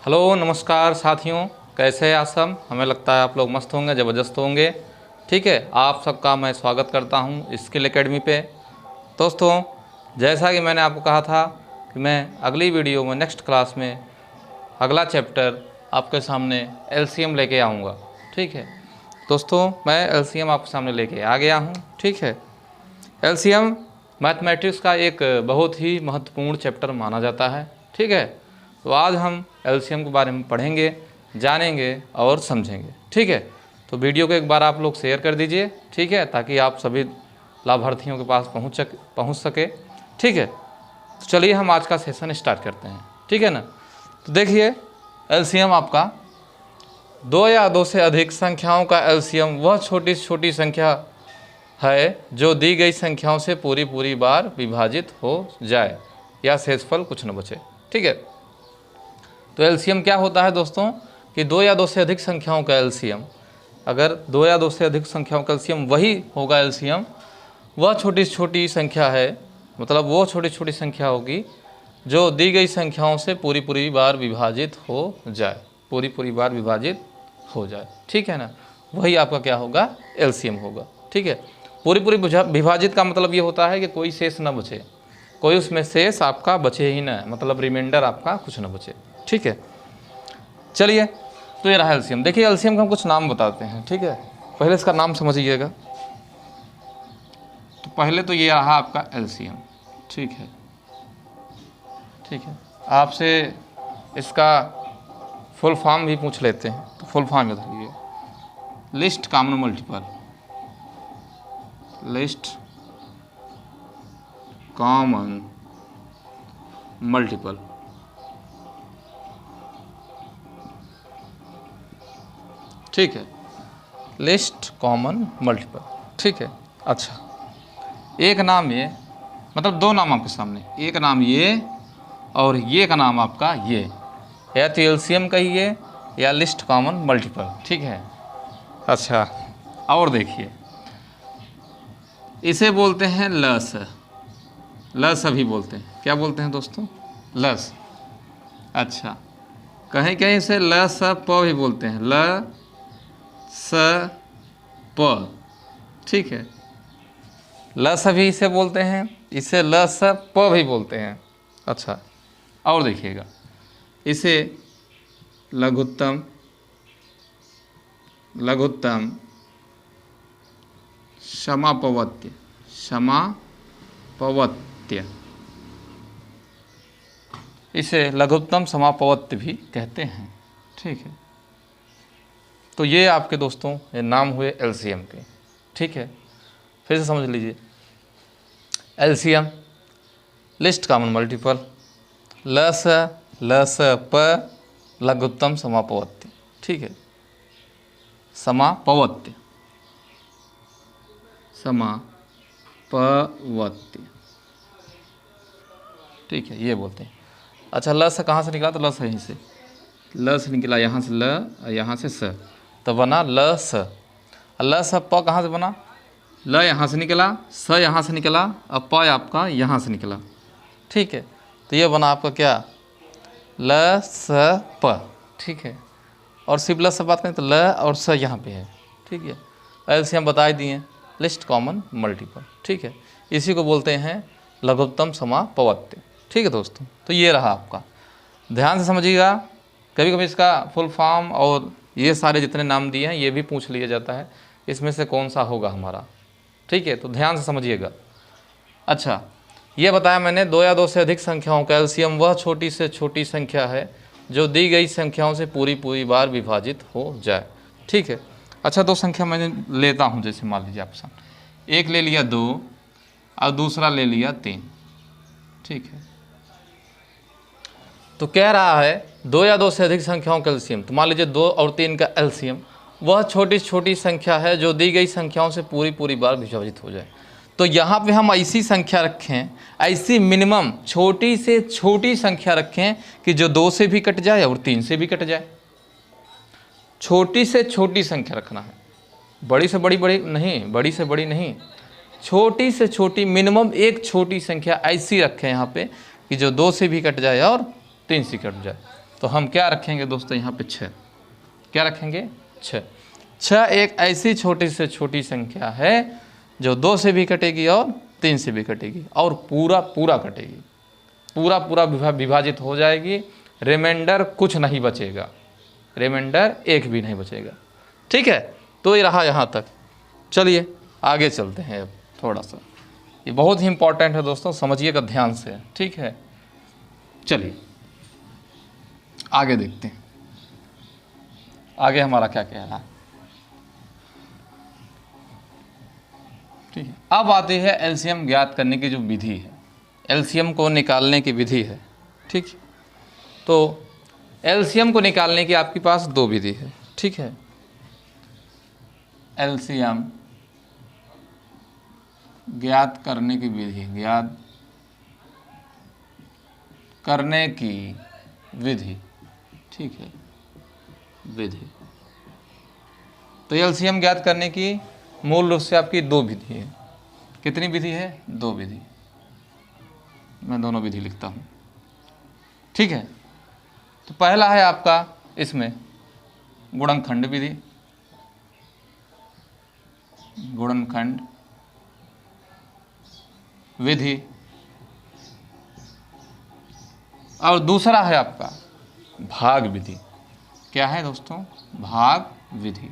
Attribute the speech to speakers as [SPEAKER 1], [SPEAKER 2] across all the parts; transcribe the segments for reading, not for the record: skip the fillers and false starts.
[SPEAKER 1] Hello नमस्कार साथियों, कैसे हैं आप सब। हमें लगता है आप लोग मस्त होंगे, ज़बरदस्त होंगे। ठीक है, आप सबका मैं स्वागत करता हूं स्किल एकेडमी पे। दोस्तों, जैसा कि मैंने आपको कहा था कि मैं अगली वीडियो में नेक्स्ट क्लास में अगला चैप्टर आपके सामने एलसीएम लेके आऊँगा। ठीक है दोस्तों, मैं एलसीएम आपके सामने लेके आ गया हूँ। ठीक है, एलसीएम मैथमेटिक्स का एक बहुत ही महत्वपूर्ण चैप्टर माना जाता है। ठीक है, तो आज हम एलसीएम के बारे में पढ़ेंगे, जानेंगे और समझेंगे। ठीक है, तो वीडियो को एक बार आप लोग शेयर कर दीजिए। ठीक है, ताकि आप सभी लाभार्थियों के पास पहुंच सके। ठीक है, तो चलिए हम आज का सेशन स्टार्ट करते हैं। ठीक है ना। तो देखिए, एलसीएम आपका दो या दो से अधिक संख्याओं का एलसीएम वह छोटी से छोटी संख्या है जो दी गई संख्याओं से पूरी बार विभाजित हो जाए या शेषफल कुछ न बचे। ठीक है, तो एलसीएम क्या होता है दोस्तों कि दो या दो से अधिक संख्याओं का एलसीएम, अगर दो या दो से अधिक संख्याओं का एलसीएम वही होगा एलसीएम, वह छोटी से छोटी संख्या है, मतलब वो छोटी छोटी संख्या होगी जो दी गई संख्याओं से पूरी बार विभाजित हो जाए, पूरी बार विभाजित हो जाए। ठीक है ना, वही आपका क्या होगा, एलसीएम होगा। ठीक है, पूरी विभाजित का मतलब ये होता है कि कोई शेष न बचे, कोई उसमें शेष आपका बचे ही ना, मतलब रिमाइंडर आपका कुछ न बचे। ठीक है, चलिए, तो ये रहा एलसीएम। देखिए, एलसीएम का हम कुछ नाम बताते हैं। ठीक है, पहले इसका नाम समझिएगा। तो पहले तो ये रहा आपका एलसीएम। ठीक है, ठीक है, आपसे इसका फुल फॉर्म भी पूछ लेते हैं। तो फुल फॉर्म बताइए, list common multiple, list common multiple. ठीक है, लिस्ट कॉमन मल्टीपल। ठीक है, अच्छा, एक नाम ये, मतलब दो नाम आपके सामने, एक नाम ये और ये का नाम आपका ये, या तो एलसीएम कहिए या लिस्ट कॉमन मल्टीपल। ठीक है, अच्छा, और देखिए, इसे बोलते हैं लस, लस भी बोलते हैं। क्या बोलते हैं दोस्तों, लस। अच्छा, कहीं कहीं इसे ल स प भी बोलते हैं, ल स प। ठीक है, लस भी इसे बोलते हैं, इसे ल स प भी बोलते हैं। अच्छा, और देखिएगा, इसे लघुत्तम, लघुत्तम समापवत्य, समापवत्य, इसे लघुत्तम समापवत्य भी कहते हैं। ठीक है, तो ये आपके दोस्तों ये नाम हुए एलसीएम के। ठीक है, फिर से समझ लीजिए, एलसीएम लिस्ट कॉमन मल्टीपल, लस प लघुत्तम समापवत्य। ठीक है, समापवत्य, समापवत्य। ठीक है, ये बोलते हैं। अच्छा, ल से कहाँ से निकला, तो ल से यहीं से, ल से निकला, यहाँ से ल और यहाँ से स, तो बना ल स। ल स प कहाँ से बना, ल यहाँ से निकला, स यहाँ से निकला और प आपका यहाँ से निकला। ठीक है, तो ये बना आपका क्या, ल स प। ठीक है, और सिर्फ ल से बात करें तो ल और स यहाँ पे है। ठीक है, एलसीएम बता दिए, लिस्ट कॉमन मल्टीपल। ठीक है, इसी को बोलते हैं लघुत्तम समापवत्य। ठीक है दोस्तों, तो ये रहा आपका, ध्यान से समझिएगा। कभी कभी इसका फुल फॉर्म और ये सारे जितने नाम दिए हैं ये भी पूछ लिया जाता है, इसमें से कौन सा होगा हमारा। ठीक है, तो ध्यान से समझिएगा। अच्छा, ये बताया मैंने, दो या दो से अधिक संख्याओं का एलसीएम वह छोटी से छोटी संख्या है जो दी गई संख्याओं से पूरी बार विभाजित हो जाए। ठीक है, अच्छा, दो संख्या मैंने लेता हूँ, जैसे मान लीजिए आपके सामने, एक ले लिया 2 और दूसरा ले लिया 3। ठीक है, तो कह रहा है दो या दो से अधिक संख्याओं का एलसीएम, तो मान लीजिए 2 और 3 का एलसीएम वह छोटी छोटी संख्या है जो दी गई संख्याओं से पूरी बार विभाजित हो जाए। तो यहाँ पे हम ऐसी संख्या रखें, ऐसी मिनिमम छोटी से छोटी संख्या रखें कि जो 2 से भी कट जाए और 3 से भी कट जाए। छोटी से छोटी संख्या रखना है, बड़ी से बड़ी नहीं, बड़ी से बड़ी नहीं, छोटी से छोटी मिनिमम एक छोटी संख्या ऐसी रखें यहाँ पे कि जो 2 से भी कट जाए और 3 से कट जाए। तो हम क्या रखेंगे दोस्तों यहाँ पे 6, क्या रखेंगे 6। 6 एक ऐसी छोटी से छोटी संख्या है जो 2 से भी कटेगी और 3 से भी कटेगी और पूरा पूरा कटेगी, पूरा पूरा विभाजित हो जाएगी, रिमाइंडर कुछ नहीं बचेगा, रिमाइंडर एक भी नहीं बचेगा। ठीक है, तो ये रहा यहाँ तक। चलिए आगे चलते हैं अब थोड़ा सा, ये बहुत ही इंपॉर्टेंट है दोस्तों, समझिएगा ध्यान से। ठीक है, चलिए आगे देखते हैं आगे हमारा क्या कह रहा है। ठीक है, अब आती है एलसीएम ज्ञात करने की जो विधि है, एलसीएम को निकालने की विधि है। ठीक, तो एलसीएम को निकालने की आपके पास 2 विधि है। ठीक है, एलसीएम ज्ञात करने की विधि, ज्ञात करने की विधि। ठीक है, विधि, तो एलसीएम ज्ञात करने की मूल रूप से आपकी 2 विधि है। कितनी विधि है? 2 विधि। मैं दोनों विधि लिखता हूँ। ठीक है, तो पहला है आपका इसमें गुणनखंड विधि, गुणनखंड विधि, और दूसरा है आपका भाग विधि। क्या है दोस्तों? भाग विधि,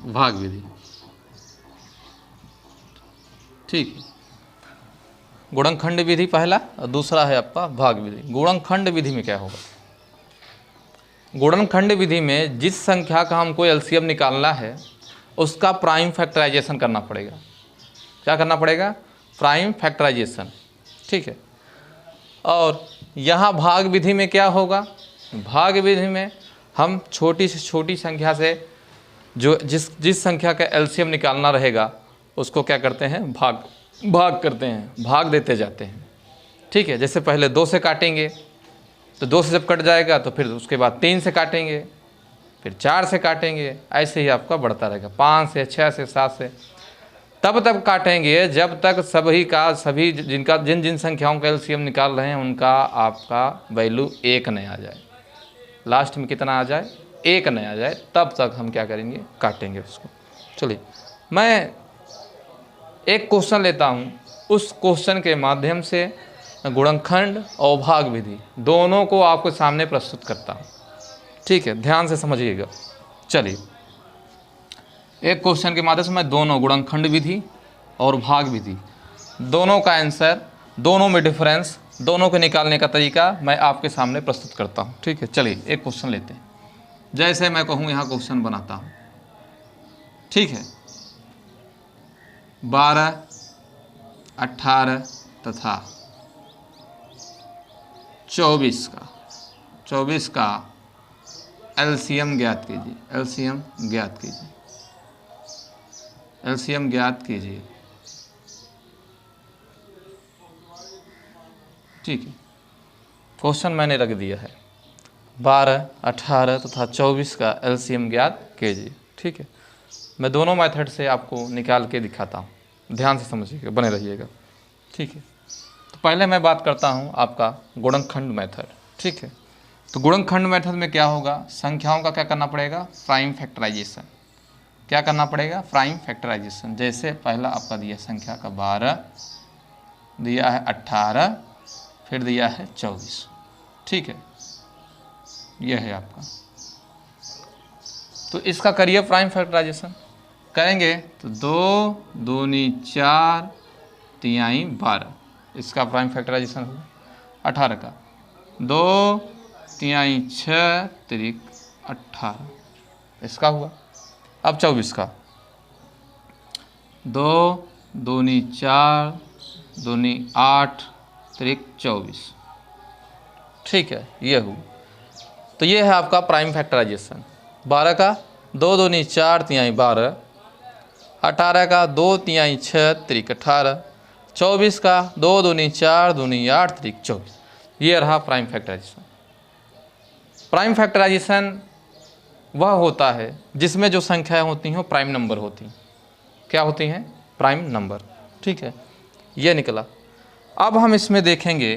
[SPEAKER 1] भाग विधि। ठीक है, गुणनखंड विधि पहला और दूसरा है आपका भाग विधि। गुणनखंड विधि में क्या होगा? गुणनखंड विधि में जिस संख्या का हमको एलसीएम निकालना है उसका प्राइम फैक्टराइजेशन करना पड़ेगा। क्या करना पड़ेगा? Prime factorization. ठीक है, और यहाँ भाग विधि में क्या होगा? भाग विधि में हम छोटी से छोटी संख्या से जो जिस संख्या का एलसीएम निकालना रहेगा उसको क्या करते हैं? भाग करते हैं, भाग देते जाते हैं। ठीक है, जैसे पहले 2 से काटेंगे तो 2 से जब कट जाएगा तो फिर उसके बाद 3 से काटेंगे, फिर 4 से काटेंगे, ऐसे ही आपका बढ़ता रहेगा, 5 से, 6 से, 7 से, तब तक काटेंगे जब तक सभी जिन संख्याओं का एलसीएम निकाल रहे हैं उनका आपका वैल्यू 1 नहीं आ जाए। लास्ट में कितना आ जाए? 1 नहीं आ जाए, तब तक हम क्या करेंगे? काटेंगे उसको। चलिए मैं एक क्वेश्चन लेता हूँ, उस क्वेश्चन के माध्यम से गुणनखंड और भाग विधि दोनों को आपके सामने प्रस्तुत करता हूँ। ठीक है, ध्यान से समझिएगा। चलिए एक क्वेश्चन के माध्यम से मैं दोनों गुणनखंड विधि और भाग विधि दोनों का आंसर, दोनों में डिफरेंस, दोनों को निकालने का तरीका मैं आपके सामने प्रस्तुत करता हूँ। ठीक है, चलिए एक क्वेश्चन लेते हैं। जैसे मैं कहूँ यहाँ क्वेश्चन बनाता हूँ। ठीक है, 12, 18 तथा 24 का एलसीएम ज्ञात कीजिए, एलसीएम ज्ञात कीजिए, एलसीएम ज्ञात कीजिए। ठीक है, क्वेश्चन मैंने रख दिया है, 12, 18 तथा 24 का एलसीएम ज्ञात कीजिए। ठीक है, मैं दोनों मेथड से आपको निकाल के दिखाता हूँ, ध्यान से समझिएगा, बने रहिएगा। ठीक है, तो पहले मैं बात करता हूँ आपका गुणनखंड मेथड। ठीक है, तो गुणनखंड मेथड में क्या होगा? संख्याओं का क्या करना पड़ेगा? Prime factorization. क्या करना पड़ेगा? Prime factorization. जैसे पहला आपका दिया संख्या का 12, दिया है 18, फिर दिया है 24। ठीक है, यह है आपका। तो इसका करिए प्राइम फैक्टराइजेशन। करेंगे तो 2 दूनी 4 तिहाई 12, इसका प्राइम फैक्टराइजेशन होगा। 18 का 2 तिहाई 6 तिरिक 18, इसका हुआ। अब 24 का 2 दूनी 4 दूनी 8 तिरिक 24। ठीक है, ये हुआ। तो ये है आपका प्राइम फैक्टराइजेशन। 12 का 2 दूनी 4 तिहाई 12, 18 का 2 तिहाई 6 तिरिक 18, 24 का 2 दूनी 4 दूनी 8 तिरिक 24। ये रहा प्राइम फैक्टराइजेशन। प्राइम फैक्टराइजेशन वह होता है जिसमें जो संख्याएं होती हैं वो प्राइम नंबर होती हैं। क्या होती हैं? Prime number. ठीक है, ये निकला। अब हम इसमें देखेंगे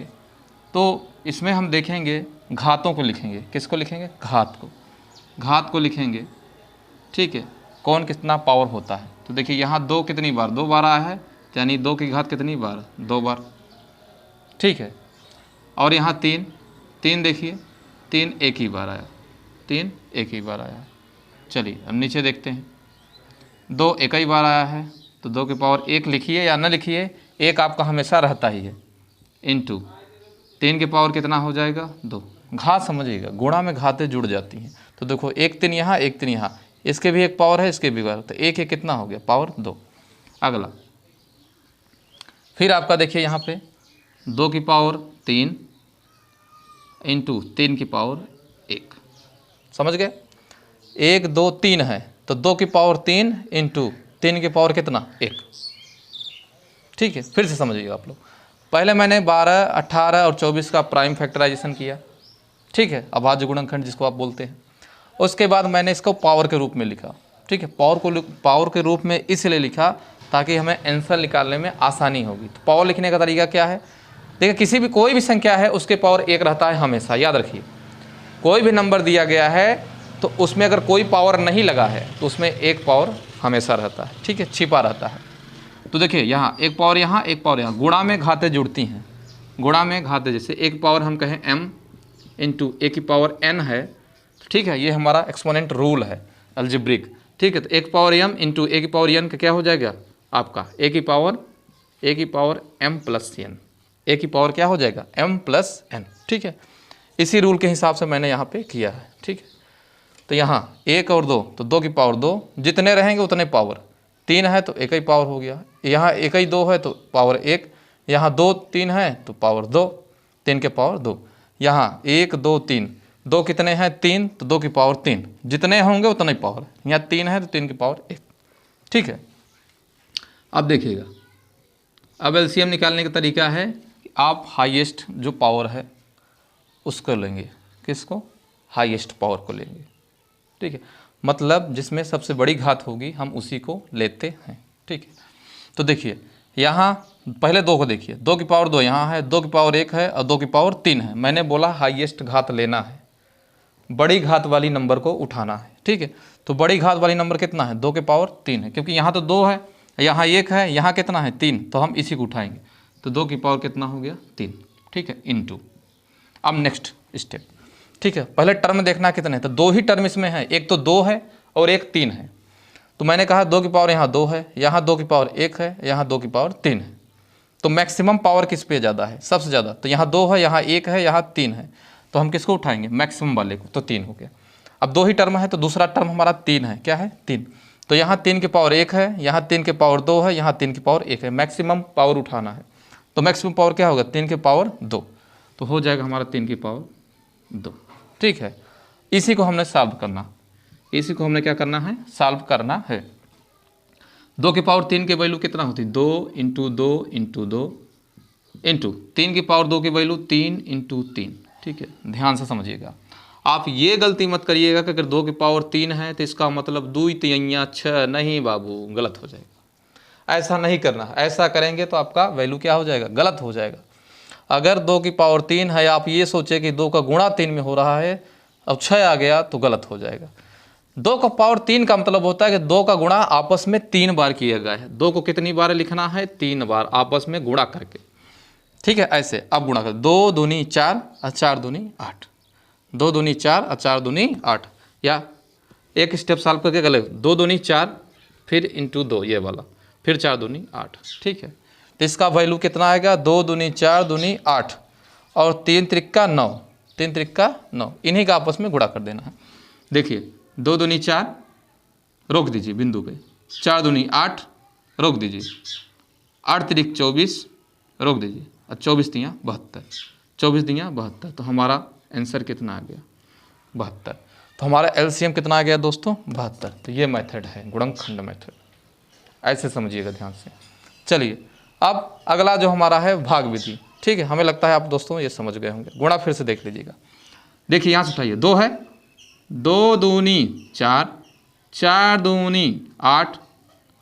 [SPEAKER 1] तो इसमें हम देखेंगे घातों को लिखेंगे। किसको लिखेंगे? घात को। घात को लिखेंगे, ठीक है, कौन कितना पावर होता है। तो देखिए यहाँ 2 कितनी बार? 2 बार आया है, यानी 2 की घात कितनी बार? 2 बार, ठीक है। और यहाँ 3, 3 देखिए 3 एक ही बार आया, 3 एक ही बार आया। चलिए अब नीचे देखते हैं, 2 एक ही बार आया है, तो 2 की पावर 1 लिखिए या न लिखिए, 1 आपका हमेशा रहता ही है, इंटू 3 की पावर कितना हो जाएगा? 2। घात समझिएगा, गुणा में घातें जुड़ जाती हैं। तो देखो 1 3 यहाँ, 1 3 यहाँ, इसके भी एक पावर है, इसके भी पावर, तो 1 कितना हो गया? पावर 2। अगला फिर आपका देखिए यहाँ पे 2 की पावर 3 इंटू 3 की पावर 1, समझ गए? 1 2 3 है, तो 2 की पावर 3 इंटू 3 की पावर कितना? 1, ठीक है। फिर से समझिएगा आप लोग, पहले मैंने 12 18 और 24 का प्राइम फैक्टराइजेशन किया, ठीक है, अभाज्य गुणनखंड जिसको आप बोलते हैं। उसके बाद मैंने इसको पावर के रूप में लिखा, ठीक है। पावर के रूप में इसलिए लिखा ताकि हमें आंसर निकालने में आसानी होगी। तो पावर लिखने का तरीका क्या है? देखिए किसी भी कोई भी संख्या है उसके पावर 1 रहता है हमेशा, याद रखिए। कोई भी नंबर दिया गया है तो उसमें अगर कोई पावर नहीं लगा है तो उसमें 1 पावर हमेशा रहता है, ठीक है, छिपा रहता है। तो देखिए यहाँ 1 पावर, यहाँ 1 पावर, यहाँ गुणा में घातें जुड़ती हैं। गुणा में घातें, जैसे 1 पावर हम कहें m इंटू a की पावर n है, ठीक है, ये हमारा एक्सपोनेंट रूल है अलजेब्रिक, ठीक है। तो 1 पावर m इंटू a की पावर n का क्या हो जाएगा? आपका a की power m plus n, a की पावर क्या हो जाएगा? m प्लस n, ठीक है। इसी रूल के हिसाब से मैंने यहाँ पे किया है, ठीक है। तो यहाँ 1 और 2, तो 2 की पावर 2, जितने रहेंगे उतने पावर। 3 है तो 1 ही पावर हो गया, यहाँ 1 ही 2 है तो पावर 1, यहाँ 2 3 है तो पावर 2, 3 के पावर 2, यहाँ 1 2 3, 2 कितने हैं? 3, तो 2 की पावर 3, जितने होंगे उतने ही पावर। यहाँ 3 है तो 3 की पावर 1, ठीक है। अब देखिएगा, अब एलसीएम निकालने का तरीका है कि आप हाईएस्ट जो पावर है उसको लेंगे। किसको? हाईएस्ट पावर को लेंगे, ठीक है, मतलब जिसमें सबसे बड़ी घात होगी हम उसी को लेते हैं, ठीक है। तो देखिए यहाँ पहले 2 को देखिए, 2 की पावर 2 यहाँ है, 2 की पावर 1 है और 2 की पावर 3 है। मैंने बोला हाईएस्ट घात लेना है, बड़ी घात वाली नंबर को उठाना है, ठीक है। तो बड़ी घात वाली नंबर कितना है? 2 के पावर 3 है, क्योंकि यहाँ तो 2 है, यहाँ 1 है, यहाँ कितना है? 3, तो हम इसी को उठाएंगे। तो 2 की पावर कितना हो गया? 3, ठीक है, इंटू। अब नेक्स्ट स्टेप, ठीक है, पहले टर्म देखना कितने हैं, तो 2 ही टर्म इसमें है, एक तो 2 है और एक 3 है। तो मैंने कहा 2 की पावर यहाँ 2 है, यहाँ 2 की पावर 1 है, यहाँ 2 की पावर 3 है। तो मैक्सिमम पावर किस पे ज़्यादा है? सबसे ज़्यादा। तो यहाँ 2 है, यहाँ 1 है, यहाँ 3 है, तो हम किसको उठाएंगे? मैक्सिमम वाले को। तो 3 हो गया। अब 2 ही टर्म है तो दूसरा टर्म हमारा 3 है, क्या है? 3। तो यहाँ 3 की पावर 1 है, यहाँ 3 की पावर 2 है, यहाँ 3 की पावर 1 है। मैक्सिमम पावर उठाना है, तो मैक्सिमम पावर क्या होगा? 3 की पावर 2, तो हो जाएगा हमारा 3 की पावर 2, ठीक है। इसी को हमने सॉल्व करना, इसी को हमने क्या करना है? सॉल्व करना है। 2 की पावर 3 की वैल्यू कितना होती है? 2 इंटू 2 इंटू 2 इंटू 3 की पावर 2 की वैल्यू 3 इंटू 3, ठीक है। ध्यान से समझिएगा, आप ये गलती मत करिएगा कि अगर 2 की पावर 3 है तो इसका मतलब 2 3 6, नहीं बाबू, गलत हो जाएगा। ऐसा नहीं करना, ऐसा करेंगे तो आपका वैल्यू क्या हो जाएगा? गलत हो जाएगा। अगर 2 की पावर 3 है, आप ये सोचे कि 2 का गुणा 3 में हो रहा है, अब 6 आ गया तो गलत हो जाएगा। 2 का पावर 3 का मतलब होता है कि 2 का गुणा आपस में 3 बार किया गया है। 2 को कितनी बार लिखना है? 3 बार आपस में गुणा करके, ठीक है। ऐसे अब गुणा कर, 2 दूनी 4 और 4 दूनी 8, 2 दूनी 4 और 4 दूनी 8, या एक स्टेप सॉल्व करके गले 2 दूनी 4 फिर इंटू 2 ये वाला, फिर 4 दूनी 8, ठीक है। तो इसका वैल्यू कितना आएगा? 2 दूनी 4 दूनी 8 और 3 त्रिक्का 9, 3 त्रिक्का 9, इन्हीं का आपस में गुणा कर देना है। देखिए 2 दूनी 4, रोक दीजिए बिंदु पे, 4 दूनी 8, रोक दीजिए, 8 त्रिक 24, रोक दीजिए, और 24 दियाँ 72, 24 दियाँ 72, तो हमारा आंसर कितना आ गया? 72। तो हमारा एलसीएम कितना आ गया दोस्तों? 72। तो ये मेथड है गुणनखंड मेथड, ऐसे समझिएगा ध्यान से। चलिए अब अगला जो हमारा है भाग विधि, ठीक है। हमें लगता है आप दोस्तों ये समझ गए होंगे। गुणा फिर से देख लीजिएगा, देखिए यहाँ से उठाइए, 2 है, 2 दूनी 4, 4 दूनी 8,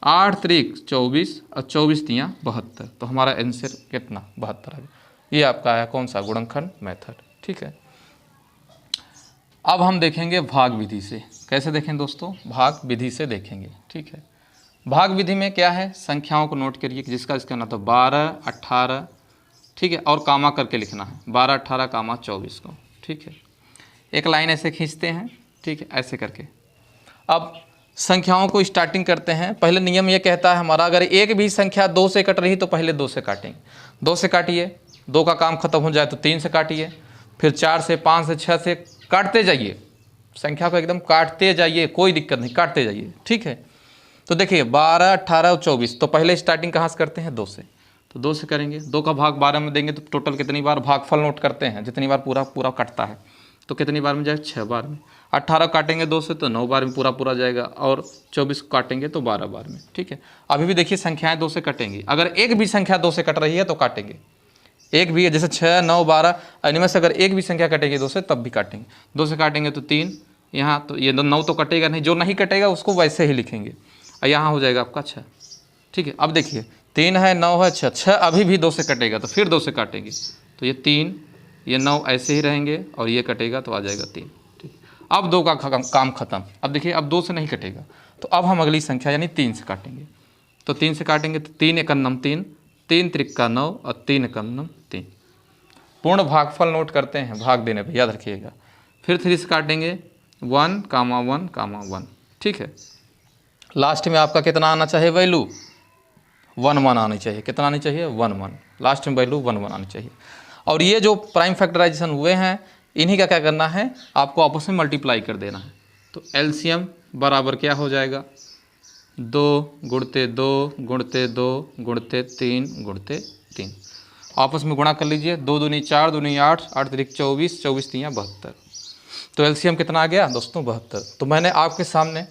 [SPEAKER 1] 8 त्रिक 24 और 24 तियाँ 72, तो हमारा आंसर कितना? 72 आ गया। ये आपका है कौन सा, गुणनखंड मेथड। ठीक है, अब हम देखेंगे भाग विधि से। कैसे देखें दोस्तों, भाग विधि से देखेंगे। ठीक है, भाग विधि में क्या है, संख्याओं को नोट करिए जिसका इसका ना तो 12, 18, ठीक है, और कामा करके लिखना है 12, 18, कामा 24 को। ठीक है, एक लाइन ऐसे खींचते हैं, ठीक है, ऐसे करके। अब संख्याओं को स्टार्टिंग करते हैं। पहले नियम ये कहता है हमारा, अगर एक भी संख्या 2 से कट रही तो पहले 2 से काटेंगे। 2 से काटिए, 2 का काम खत्म हो जाए तो 3 से काटिए, फिर 4 से, 5 से, 6 से, काटते जाइए संख्या को, एकदम काटते जाइए, कोई दिक्कत नहीं, काटते जाइए। ठीक है, तो देखिए 12, 18 और 24, तो पहले स्टार्टिंग कहाँ से करते हैं, 2 से। तो 2 से करेंगे, 2 का भाग 12 में देंगे तो टोटल कितनी बार भागफल नोट करते हैं, जितनी बार पूरा पूरा कटता है तो कितनी बार में जाएगा, 6 बार में। 18 काटेंगे 2 से तो 9 बार में पूरा पूरा जाएगा, और 24 काटेंगे तो 12 बार में। ठीक है, अभी भी देखिए संख्याएं 2 से कटेंगी। अगर एक भी संख्या 2 से कट रही है तो काटेंगे, एक भी है, जैसे 6, 9, 12, इनमें से अगर एक भी संख्या कटेगी 2 से तब भी काटेंगे। 2 से काटेंगे तो 3, यहाँ तो ये 9 तो कटेगा नहीं, जो नहीं कटेगा उसको वैसे ही लिखेंगे, और यहाँ हो जाएगा आपका 6। ठीक है, अब देखिए 3 है, 9 है, 6 अभी भी 2 से कटेगा तो फिर 2 से काटेंगे, तो ये 3, ये 9 ऐसे ही रहेंगे, और ये कटेगा तो आ जाएगा 3। ठीक, अब 2 का काम खत्म। अब देखिए अब 2 से नहीं कटेगा, तो अब हम अगली संख्या यानी 3 से काटेंगे। तो 3 से काटेंगे तो 3 एकन्नम 3, 3 त्रिक्का 9 और 3 एकन्नम 3। पूर्ण भागफल नोट करते हैं भाग देने पर, याद रखिएगा। फिर 3 से काटेंगे 1, 1, 1। ठीक है, लास्ट में आपका कितना आना चाहिए वैल्यू, 1, 1 आनी चाहिए। कितना आनी चाहिए, 1, 1। लास्ट में वैल्यू 1, 1 आनी चाहिए। और ये जो प्राइम फैक्टराइजेशन हुए हैं, इन्हीं का क्या करना है, आपको आपस में मल्टीप्लाई कर देना है। तो एलसीएम बराबर क्या हो जाएगा, 2 गुणते 2 गुणते 2 गुणते 3 गुणते 3। आपस में गुणा कर लीजिए, 2 दूनी 4, 2 दूनी 8, 8 त्रिक 24, 24 तियाँ 72। तो एलसीएम कितना आ गया दोस्तों, 72। तो मैंने आपके सामने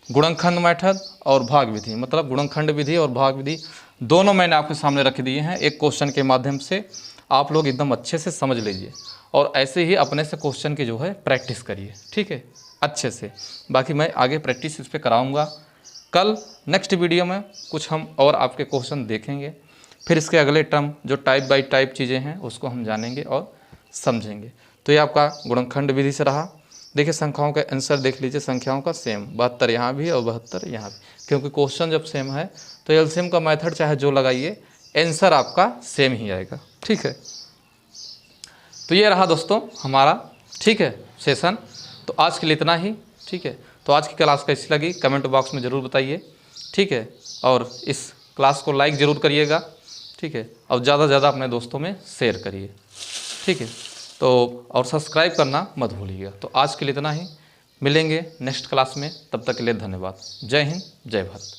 [SPEAKER 1] गुणनखंड मेथड और भाग विधि, मतलब गुणनखंड विधि और भाग विधि दोनों मैंने आपके सामने रख दिए हैं एक क्वेश्चन के माध्यम से। आप लोग एकदम अच्छे से समझ लीजिए, और ऐसे ही अपने से क्वेश्चन की जो है प्रैक्टिस करिए। ठीक है, अच्छे से। बाकी मैं आगे प्रैक्टिस इस पर कराऊँगा। कल नेक्स्ट वीडियो में कुछ हम और आपके क्वेश्चन देखेंगे, फिर इसके अगले टर्म जो टाइप बाई टाइप चीज़ें हैं उसको हम जानेंगे और समझेंगे। तो ये आपका गुणनखंड विधि से रहा। देखिए संख्याओं का आंसर देख लीजिए, संख्याओं का सेम 72 यहाँ भी और 72 यहाँ भी, क्योंकि क्वेश्चन जब सेम है तो एलसीएम का मेथड चाहे जो लगाइए आंसर आपका सेम ही आएगा। ठीक है, तो ये रहा दोस्तों हमारा, ठीक है, सेशन। तो आज के लिए इतना ही। ठीक है, तो आज की क्लास कैसी लगी कमेंट बॉक्स में ज़रूर बताइए। ठीक है, और इस क्लास को लाइक ज़रूर करिएगा। ठीक है, और ज़्यादा से ज़्यादा अपने दोस्तों में शेयर करिए। ठीक है, तो और सब्सक्राइब करना मत भूलिएगा। तो आज के लिए इतना ही, मिलेंगे नेक्स्ट क्लास में, तब तक के लिए धन्यवाद। जय हिंद, जय भारत।